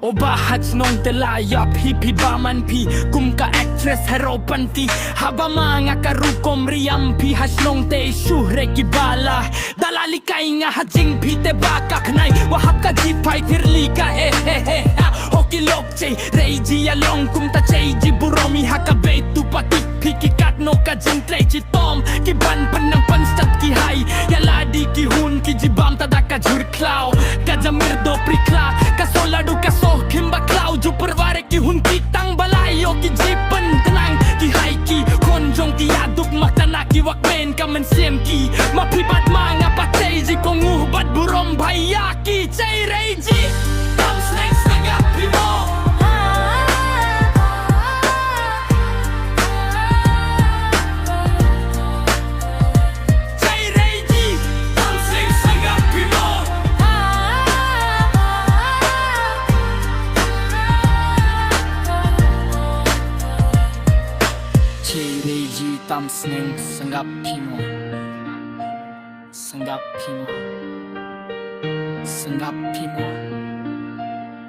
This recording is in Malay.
O bahats nong telayap hipi baman pi kum ka actress hero panti haba mga karukom riampi hasnong te syuhre kibala dalali kay nga hajing pite bakak nay wahap ka jipay tirli ka hoki lokche reiji along kum ta cheji buromi hakabe tu patik pikikat no ka jing trechi tom kiban panang panstat ki hai yaladi ki hun ki jibam tada ka jur klau ka jamir do prikla ka soladu ka kimba klau ju perware ki hun kitang balayo ki jipan tenang ki hai ki konjong ki aduk makana ki wakmen kamen sem ki mapibat mga patay ji kong uhbat burom bhaiya ki chay reiji tam snakes nagapi mo tam sneng sanggapi mo sanggapi mo sanggapi mo